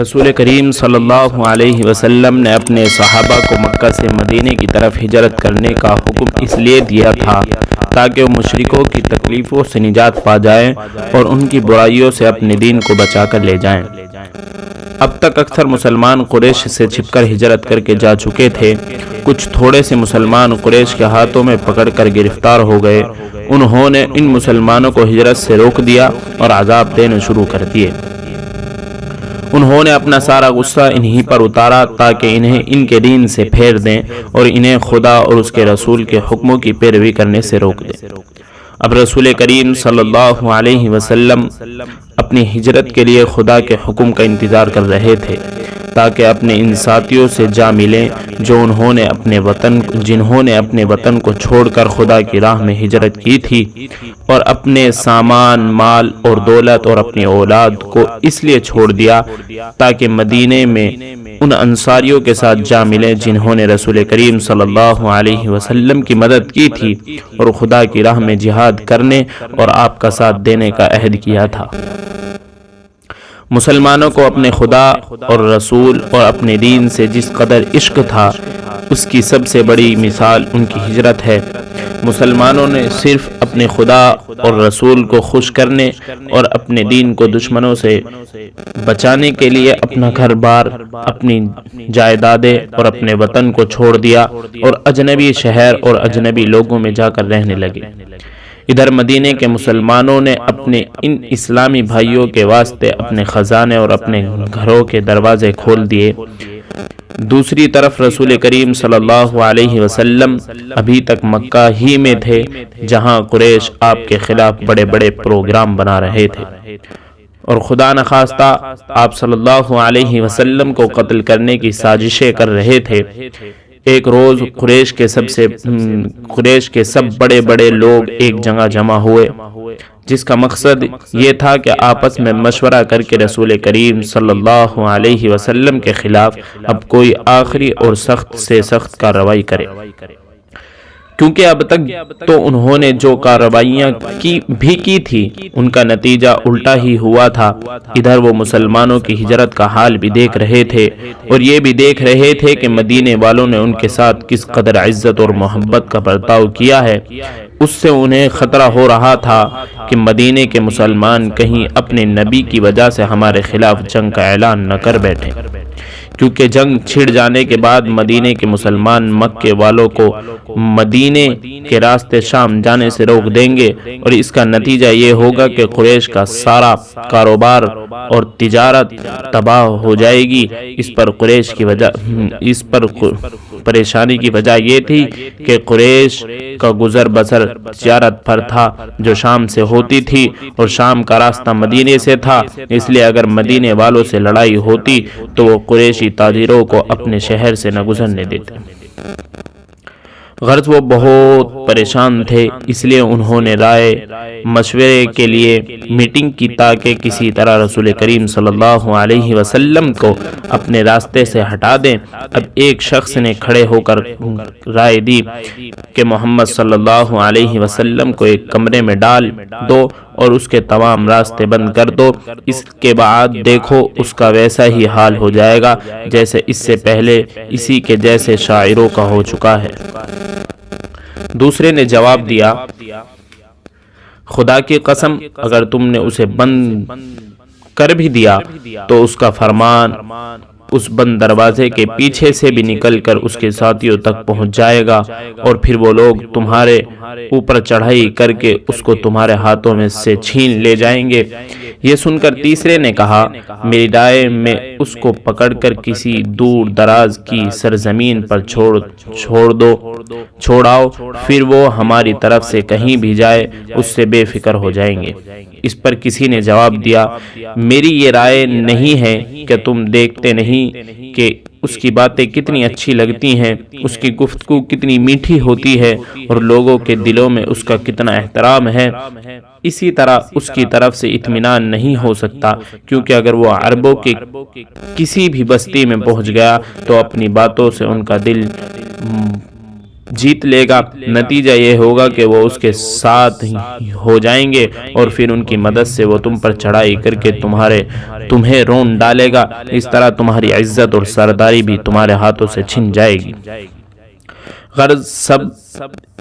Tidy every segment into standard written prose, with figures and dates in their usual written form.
رسول کریم صلی اللہ علیہ وسلم نے اپنے صحابہ کو مکہ سے مدینے کی طرف ہجرت کرنے کا حکم اس لیے دیا تھا تاکہ وہ مشرکوں کی تکلیفوں سے نجات پا جائیں اور ان کی برائیوں سے اپنے دین کو بچا کر لے جائیں۔ اب تک اکثر مسلمان قریش سے چھپ کر ہجرت کر کے جا چکے تھے۔ کچھ تھوڑے سے مسلمان قریش کے ہاتھوں میں پکڑ کر گرفتار ہو گئے۔ انہوں نے ان مسلمانوں کو ہجرت سے روک دیا اور عذاب دینے شروع کر دیے۔ انہوں نے اپنا سارا غصہ انہی پر اتارا تاکہ انہیں ان کے دین سے پھیر دیں اور انہیں خدا اور اس کے رسول کے حکموں کی پیروی کرنے سے روک دیں۔ اب رسول کریم صلی اللہ علیہ وسلم اپنی ہجرت کے لیے خدا کے حکم کا انتظار کر رہے تھے تاکہ اپنے ان ساتھیوں سے جا ملیں جنہوں نے اپنے وطن کو چھوڑ کر خدا کی راہ میں ہجرت کی تھی اور اپنے سامان، مال اور دولت اور اپنی اولاد کو اس لیے چھوڑ دیا تاکہ مدینے میں ان انصاریوں کے ساتھ جا ملیں جنہوں نے رسول کریم صلی اللہ علیہ وسلم کی مدد کی تھی اور خدا کی راہ میں جہاد کرنے اور آپ کا ساتھ دینے کا عہد کیا تھا۔ مسلمانوں کو اپنے خدا اور رسول اور اپنے دین سے جس قدر عشق تھا اس کی سب سے بڑی مثال ان کی ہجرت ہے۔ مسلمانوں نے صرف اپنے خدا اور رسول کو خوش کرنے اور اپنے دین کو دشمنوں سے بچانے کے لیے اپنا گھر بار، اپنی جائیدادیں اور اپنے وطن کو چھوڑ دیا اور اجنبی شہر اور اجنبی لوگوں میں جا کر رہنے لگے۔ ادھر مدینے کے مسلمانوں نے اپنے ان اسلامی بھائیوں کے واسطے اپنے خزانے اور اپنے گھروں کے دروازے کھول دیے۔ دوسری طرف رسول کریم صلی اللہ علیہ وسلم ابھی تک مکہ ہی میں تھے جہاں قریش آپ کے خلاف بڑے بڑے پروگرام بنا رہے تھے اور خدا نخواستہ آپ صلی اللہ علیہ وسلم کو قتل کرنے کی سازشیں کر رہے تھے۔ ایک روز قریش کے سب بڑے بڑے لوگ ایک جگہ جمع ہوئے جس کا مقصد یہ تھا کہ آپس میں مشورہ کر کے رسول کریم صلی اللہ علیہ وسلم کے خلاف اب کوئی آخری اور سخت سے سخت کارروائی کرے، کیونکہ اب تک تو انہوں نے جو کارروائیاں کی تھی ان کا نتیجہ الٹا ہی ہوا تھا۔ ادھر وہ مسلمانوں کی ہجرت کا حال بھی دیکھ رہے تھے اور یہ بھی دیکھ رہے تھے کہ مدینے والوں نے ان کے ساتھ کس قدر عزت اور محبت کا برتاؤ کیا ہے۔ اس سے انہیں خطرہ ہو رہا تھا کہ مدینے کے مسلمان کہیں اپنے نبی کی وجہ سے ہمارے خلاف جنگ کا اعلان نہ کر بیٹھیں، کیونکہ جنگ چھڑ جانے کے بعد مدینے کے مسلمان مکے والوں کو مدینے کے راستے شام جانے سے روک دیں گے اور اس کا نتیجہ یہ ہوگا کہ قریش کا سارا کاروبار اور تجارت تباہ ہو جائے گی۔ اس پر پریشانی کی وجہ یہ تھی کہ قریش کا گزر بسر تجارت پر تھا جو شام سے ہوتی تھی اور شام کا راستہ مدینے سے تھا، اس لیے اگر مدینے والوں سے لڑائی ہوتی تو وہ قریشی تاجروں کو اپنے شہر سے نہ گزرنے دیتے۔ غرض وہ بہت پریشان تھے، اس لیے انہوں نے رائے مشورے کے لیے میٹنگ کی تاکہ کسی طرح رسول کریم صلی اللہ علیہ وسلم کو اپنے راستے سے ہٹا دیں۔ اب ایک شخص نے کھڑے ہو کر رائے دی کہ محمد صلی اللہ علیہ وسلم کو ایک کمرے میں ڈال دو اور اس کے تمام راستے بند کر دو، اس کے بعد دیکھو اس کا ویسا ہی حال ہو جائے گا جیسے اس سے پہلے اسی کے جیسے شاعروں کا ہو چکا ہے۔ دوسرے نے جواب دیا، خدا کی قسم اگر تم نے اسے بند کر بھی دیا تو اس کا فرمان اس بند دروازے کے پیچھے سے بھی نکل کر اس کے ساتھیوں تک پہنچ جائے گا اور پھر وہ لوگ تمہارے اوپر چڑھائی کر کے اس کو تمہارے ہاتھوں میں سے چھین لے جائیں گے۔ یہ سن کر تیسرے نے کہا، میری رائے میں اس کو پکڑ کر کسی دور دراز کی سرزمین پر چھوڑاؤ، پھر وہ ہماری طرف سے کہیں بھی جائے اس سے بے فکر ہو جائیں گے۔ اس پر کسی نے جواب دیا، میری یہ رائے نہیں ہے کہ تم دیکھتے نہیں کہ اس کی باتیں کتنی اچھی لگتی ہیں، اس کی گفتگو کتنی میٹھی ہوتی ہے اور لوگوں کے دلوں میں اس کا کتنا احترام ہے۔ اسی طرح اس کی طرف سے اطمینان نہیں ہو سکتا، کیونکہ اگر وہ عربوں کے کسی بھی بستی میں پہنچ گیا تو اپنی باتوں سے ان کا دل جیت لے گا، نتیجہ یہ ہوگا کہ وہ اس کے ساتھ ہو جائیں گے اور پھر ان کی مدد سے وہ تم پر چڑھائی کر کے تمہیں رون ڈالے گا۔ اس طرح تمہاری عزت اور سرداری بھی تمہارے ہاتھوں سے چھن جائے گی۔ غرض سب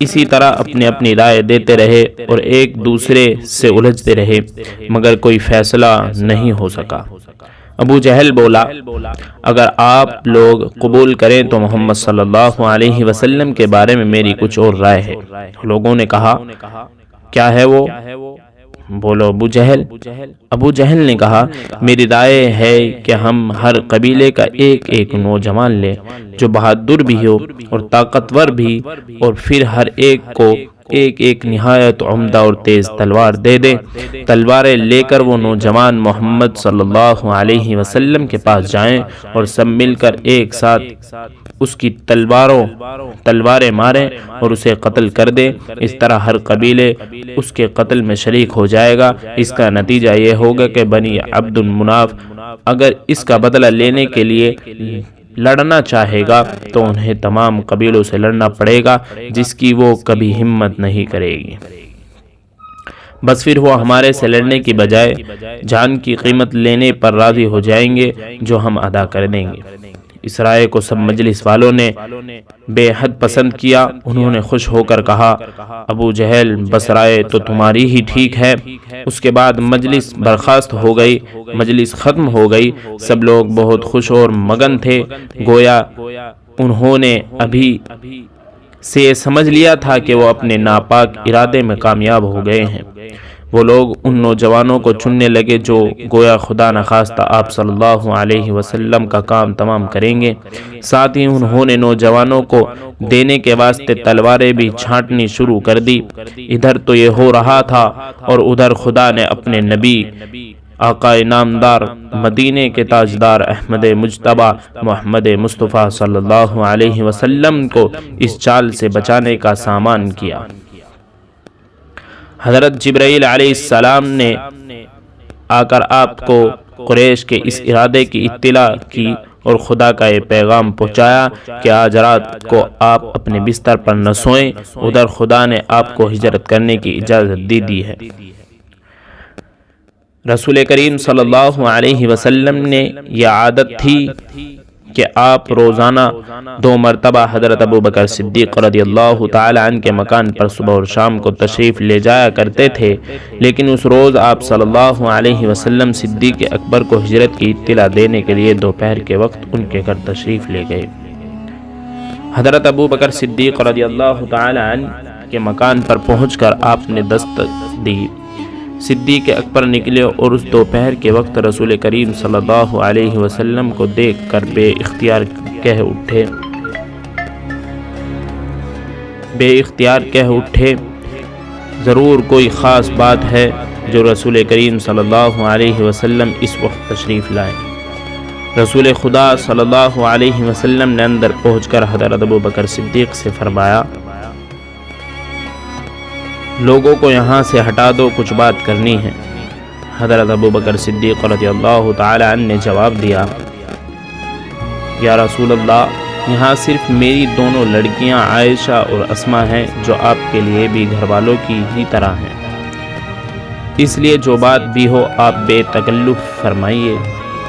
اسی طرح اپنی اپنی رائے دیتے رہے اور ایک دوسرے سے الجھتے رہے، مگر کوئی فیصلہ نہیں ہو سکا۔ ابو جہل بولا، اگر آپ لوگ قبول کریں تو محمد صلی اللہ علیہ وسلم کے بارے میں میری کچھ اور رائے ہے۔ لوگوں نے کہا، کیا ہے وہ؟ بولو ابو جہل۔ ابو جہل نے کہا، میری رائے ہے کہ ہم ہر قبیلے کا ایک ایک نوجوان لیں جو بہادر بھی ہو اور طاقتور بھی، اور پھر ہر ایک کو ایک ایک نہایت عمدہ اور تیز تلوار دے دیں۔ تلواریں لے کر وہ نوجوان محمد صلی اللہ علیہ وسلم کے پاس جائیں اور سب مل کر ایک ساتھ اس کی تلواریں ماریں اور اسے قتل کر دیں۔ اس طرح ہر قبیلے اس کے قتل میں شریک ہو جائے گا۔ اس کا نتیجہ یہ ہوگا کہ بنی عبد المناف اگر اس کا بدلہ لینے کے لیے لڑنا چاہے گا تو انہیں تمام قبیلوں سے لڑنا پڑے گا، جس کی وہ کبھی ہمت نہیں کرے گی۔ بس پھر وہ ہمارے سے لڑنے کی بجائے جان کی قیمت لینے پر راضی ہو جائیں گے، جو ہم ادا کر دیں گے۔ اس رائے کو سب مجلس والوں نے بے حد پسند کیا۔ انہوں نے خوش ہو کر کہا، ابو جہل بس رائے تو تمہاری ہی ٹھیک ہے۔ اس کے بعد مجلس برخاست ہو گئی، مجلس ختم ہو گئی۔ سب لوگ بہت خوش اور مگن تھے، گویا انہوں نے ابھی سے سمجھ لیا تھا کہ وہ اپنے ناپاک ارادے میں کامیاب ہو گئے ہیں۔ وہ لوگ ان نوجوانوں کو چننے لگے جو گویا خدا نخواستہ آپ صلی اللہ علیہ وسلم کا کام تمام کریں گے۔ ساتھ ہی انہوں نے نوجوانوں کو دینے کے واسطے تلواریں بھی چھانٹنی شروع کر دی۔ ادھر تو یہ ہو رہا تھا اور ادھر خدا نے اپنے نبی آقا نامدار مدینے کے تاجدار احمد مجتبی محمد مصطفیٰ صلی اللہ علیہ وسلم کو اس چال سے بچانے کا سامان کیا۔ حضرت جبرائیل علیہ السلام نے آ کر آپ کو قریش کے اس ارادے کی اطلاع کی اور خدا کا یہ پیغام پہنچایا کہ آج رات کو آپ اپنے بستر پر نہ سوئیں، ادھر خدا نے آپ کو ہجرت کرنے کی اجازت دی ہے۔ رسول کریم صلی اللہ علیہ وسلم نے یہ عادت تھی کہ آپ روزانہ 2 مرتبہ حضرت ابوبکر صدیق رضی اللہ تعالی عنہ کے مکان پر صبح اور شام کو تشریف لے جایا کرتے تھے، لیکن اس روز آپ صلی اللہ علیہ وسلم صدیق اکبر کو ہجرت کی اطلاع دینے کے لیے دوپہر کے وقت ان کے گھر تشریف لے گئے۔ حضرت ابوبکر صدیق رضی اللہ تعالی عنہ کے مکان پر پہنچ کر آپ نے دستک دی۔ صدیق اکبر نکلے اور اس دوپہر کے وقت رسول کریم صلی اللہ علیہ وسلم کو دیکھ کر بے اختیار کہہ اٹھے، ضرور کوئی خاص بات ہے جو رسول کریم صلی اللہ علیہ وسلم اس وقت تشریف لائے۔ رسول خدا صلی اللہ علیہ وسلم نے اندر پہنچ کر حضرت ابوبکر صدیق سے فرمایا، لوگوں کو یہاں سے ہٹا دو، کچھ بات کرنی ہے۔ حضرت ابوبکر صدیق رضی اللہ تعالی عنہ نے جواب دیا، یا رسول اللہ، یہاں صرف میری 2 لڑکیاں عائشہ اور اسما ہیں جو آپ کے لیے بھی گھر والوں کی ہی طرح ہیں، اس لیے جو بات بھی ہو آپ بے تکلف فرمائیے۔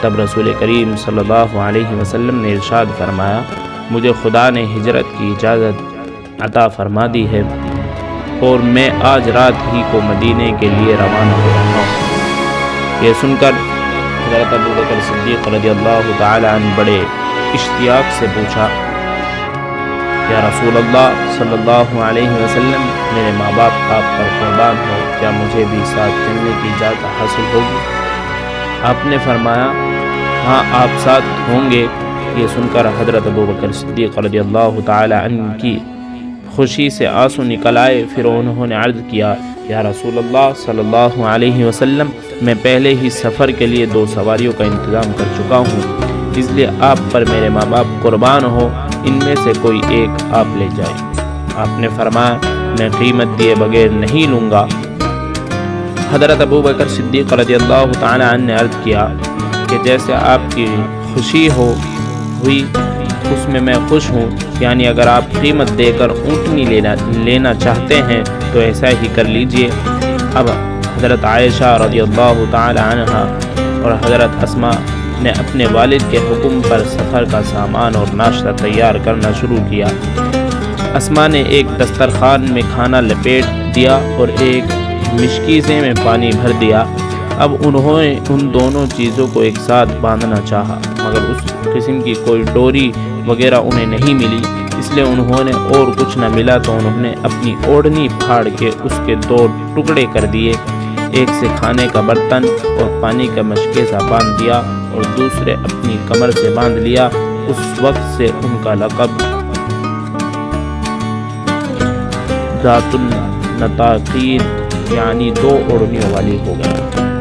تب رسول کریم صلی اللہ علیہ وسلم نے ارشاد فرمایا، مجھے خدا نے ہجرت کی اجازت عطا فرما دی ہے اور میں آج رات ہی کو مدینے کے لیے روانہ ہو رہا ہوں۔ یہ سن کر حضرت ابوبکر صدیق رضی اللہ تعالی عنہ بڑے اشتیاق سے پوچھا، یا رسول اللہ صلی اللہ علیہ وسلم، میرے ماں باپ آپ پر قربان ہو، کیا مجھے بھی ساتھ چلنے کی اجازت حاصل ہوگی؟ آپ نے فرمایا، ہاں آپ ساتھ ہوں گے۔ یہ سن کر حضرت ابوبکر صدیق رضی اللہ تعالی عنہ کی خوشی سے آنسو نکل آئے۔ پھر انہوں نے عرض کیا، یا رسول اللہ صلی اللہ علیہ وسلم، میں پہلے ہی سفر کے لیے 2 سواریوں کا انتظام کر چکا ہوں، اس لیے آپ پر میرے ماں باپ قربان ہو، ان میں سے کوئی ایک آپ لے جائیں۔ آپ نے فرمایا، میں قیمت دیے بغیر نہیں لوں گا۔ حضرت ابوبکر صدیق رضی اللہ تعالی عنہ نے عرض کیا کہ جیسے آپ کی خوشی ہوئی اس میں میں خوش ہوں، یعنی اگر آپ قیمت دے کر اونٹنی لینا چاہتے ہیں تو ایسا ہی کر لیجئے۔ اب حضرت عائشہ رضی اللہ تعالی عنہا اور حضرت اسماء نے اپنے والد کے حکم پر سفر کا سامان اور ناشتہ تیار کرنا شروع کیا۔ اسماء نے ایک دسترخوان میں کھانا لپیٹ دیا اور ایک مشکیزے میں پانی بھر دیا۔ اب انہوں نے ان دونوں چیزوں کو ایک ساتھ باندھنا چاہا، مگر اس قسم کی کوئی ڈوری وغیرہ انہیں نہیں ملی، اس لیے انہوں نے اور کچھ نہ ملا تو انہوں نے اپنی اوڑھنی پھاڑ کے اس کے 2 ٹکڑے کر دیے، ایک سے کھانے کا برتن اور پانی کا مشکیزہ باندھ دیا اور دوسرے اپنی کمر سے باندھ لیا۔ اس وقت سے ان کا لقب ذات النطاقین یعنی 2 اوڑھنیوں والی ہو گیا۔